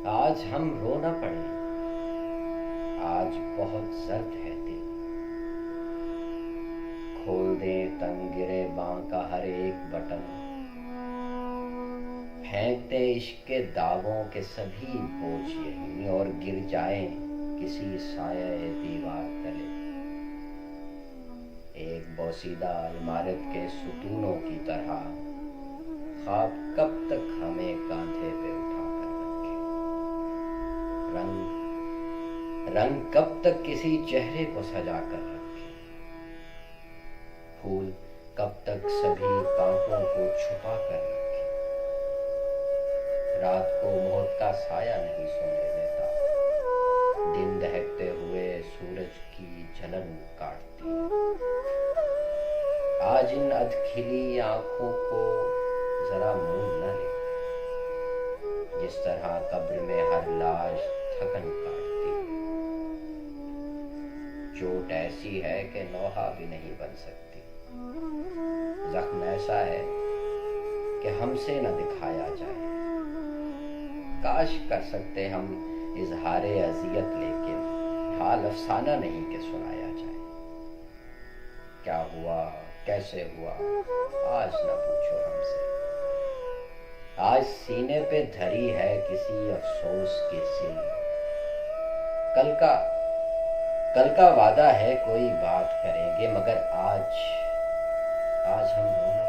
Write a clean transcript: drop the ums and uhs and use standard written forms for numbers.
आज हम रो न पड़े। आज बहुत जर्द है दिल। खोल दें तंग गिरे बाँ का हर एक बटन। फेंक दें इश्क के दावों के सभी बोझ यहीं और गिर जाएं किसी साये दीवार तले। एक बोसीदा इमारत के सुतूनों की तरह ख्वाब कब तक हमें कांधे पे उठा कर रखे। रंग रंग कब तक किसी चेहरे को सजा कर रखे। फूल कब तक सभी कांटों को छुपा कर रखे। रात को मौत का साया नहीं सोने देता। दिन दहकते हुए सूरज की जलन काटती है। आज इन अधखिली आंखों को जरा मूंद न ले। जिस तरह कब्र में हर लाश थकन काटती है। चोट ऐसी है कि नौहा भी नहीं बन सकती। जख्म ऐसा है कि हमसे न दिखाया जाए। काश कर सकते हम इजहारे अजियत, लेकिन हाल अफसाना नहीं कि सुनाया जाए। क्या हुआ कैसे हुआ आज न पूछो हमसे। आज सीने पे धरी है किसी अफसोस की सिल। कल का वादा है कोई बात करेंगे, मगर आज आज हम रोना